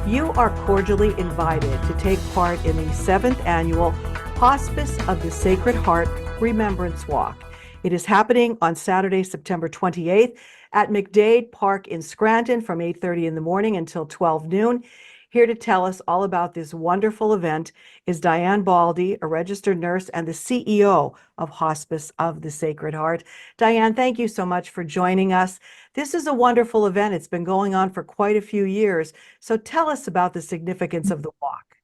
You are cordially invited to take part in the 7th annual Hospice of the Sacred Heart Remembrance Walk. It is happening on Saturday, September 28th at McDade Park in Scranton from 8:30 in the morning until 12 noon. Here to tell us all about this wonderful event is Diane Baldy, a registered nurse and the CEO of Hospice of the Sacred Heart. Diane, thank you so much for joining us. This is a wonderful event. It's been going on for quite a few years. So tell us about the significance of the walk.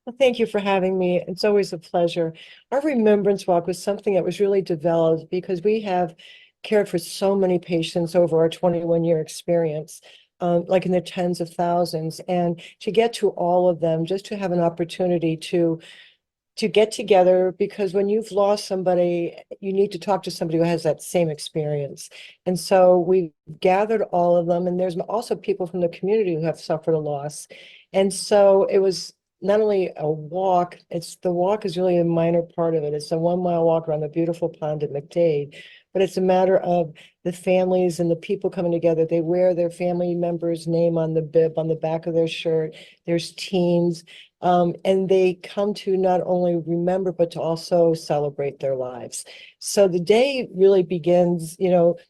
Well, thank you for having me. It's always a pleasure. Our Remembrance Walk was something that was really developed because we have cared for so many patients over our 21-year experience, like in the tens of thousands. And to get to all of them, just to have an opportunity to get together, because when you've lost somebody, you need to talk to somebody who has that same experience. And so we gathered all of them, and there's also people from the community who have suffered a loss. And so it was not only a walk, the walk is really a minor part of it. It's a 1 mile walk around the beautiful pond at McDade, but it's a matter of the families and the people coming together. They wear their family member's name on the bib, on the back of their shirt. There's teams, and they come to not only remember, but to also celebrate their lives. So the day really begins,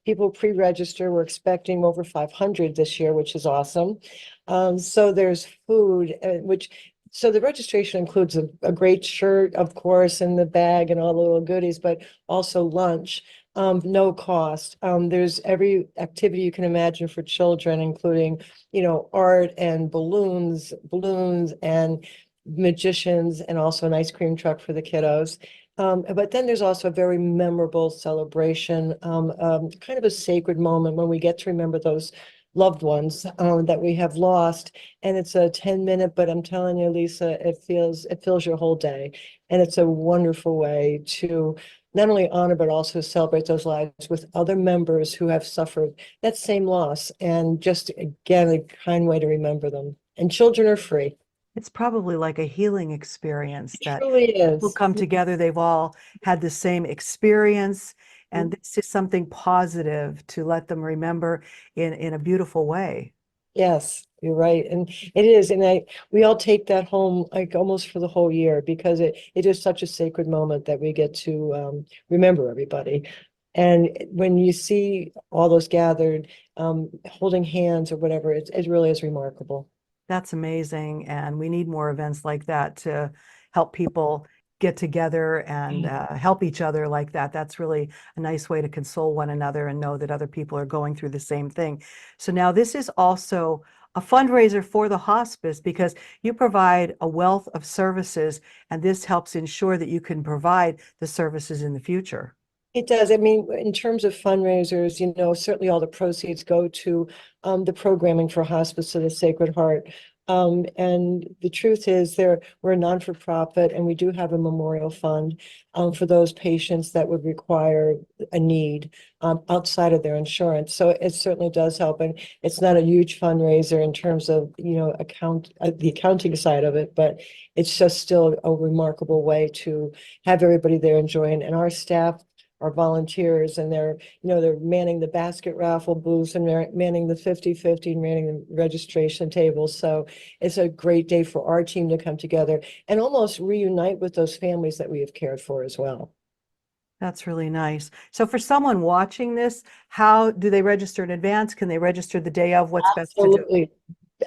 people pre-register. We're expecting over 500 this year, which is awesome. So there's food, so the registration includes a great shirt, of course, and the bag and all the little goodies, but also lunch, no cost. There's every activity you can imagine for children, including, art and balloons and magicians, and also an ice cream truck for the kiddos. But then there's also a very memorable celebration, kind of a sacred moment when we get to remember those loved ones that we have lost. And it's a 10-minute, but I'm telling you, Lisa, it fills your whole day. And it's a wonderful way to not only honor, but also celebrate those lives with other members who have suffered that same loss. And just, again, a kind way to remember them. And children are free. It's probably like a healing experience It that truly people is. come together. They've all had the same experience, and this is something positive to let them remember in a beautiful way. Yes, you're right. And it is. And we all take that home like almost for the whole year, because it is such a sacred moment that we get to remember everybody. And when you see all those gathered, holding hands or whatever, it really is remarkable. That's amazing. And we need more events like that to help people get together and help each other like that. That's really a nice way to console one another and know that other people are going through the same thing. So now this is also a fundraiser for the hospice, because you provide a wealth of services, and this helps ensure that you can provide the services in the future. It does. I mean, in terms of fundraisers, certainly all the proceeds go to the programming for Hospice of the Sacred Heart. And the truth is, we're a non-for-profit, and we do have a memorial fund for those patients that would require a need outside of their insurance. So it certainly does help. And it's not a huge fundraiser in terms of, the accounting side of it, but it's just still a remarkable way to have everybody there enjoying. And our staff are volunteers, and they're manning the basket raffle booths, and they're manning the 50/50 and manning the registration tables. So it's a great day for our team to come together and almost reunite with those families that we have cared for as well. That's really nice. So for someone watching this, how do they register in advance? Can they register the day of? What's best to do? Absolutely.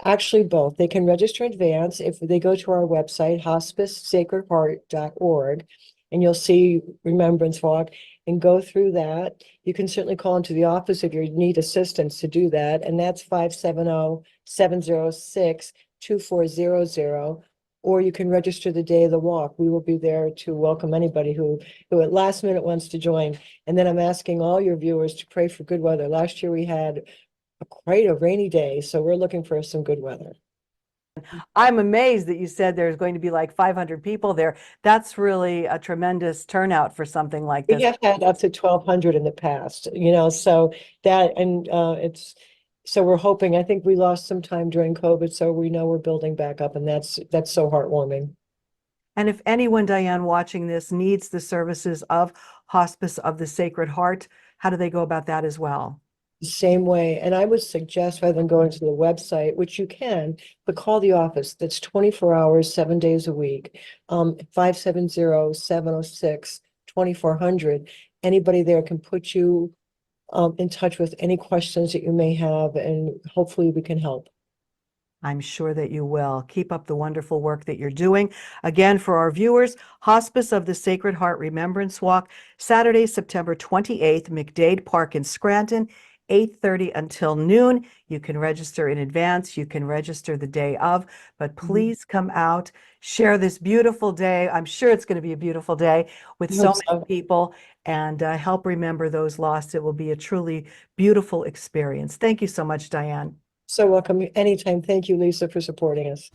Actually, both. They can register in advance if they go to our website, hospicesacredheart.org, and you'll see Remembrance Walk and go through that. You can certainly call into the office if you need assistance to do that, and that's 570-706-2400. Or you can register the day of the walk. We will be there to welcome anybody who at last minute wants to join. And then I'm asking all your viewers to pray for good weather. Last year we had quite a rainy day, so we're looking for some good weather. I'm amazed that you said there's going to be like 500 people there. That's really a tremendous turnout for something like We this. have had up to 1,200 in the past, so so we're hoping. I think we lost some time during COVID, so we know we're building back up, and that's so heartwarming. And if anyone, Diane, watching this needs the services of Hospice of the Sacred Heart, how do they go about that as well? the same way. And I would suggest rather than going to the website, which you can, but call the office. That's 24 hours, 7 days a week. 570-706-2400. Anybody there can put you in touch with any questions that you may have, and hopefully we can help. I'm sure that you will. Keep up the wonderful work that you're doing. Again, for our viewers, Hospice of the Sacred Heart Remembrance Walk, Saturday, September 28th, McDade Park in Scranton, 8:30 until noon. You can register in advance. You can register the day of, but please come out, share this beautiful day. I'm sure it's going to be a beautiful day with I so hope many so. people, and help remember those lost. It will be a truly beautiful experience. Thank you so much, Diane. So welcome anytime. Thank you, Lisa, for supporting us.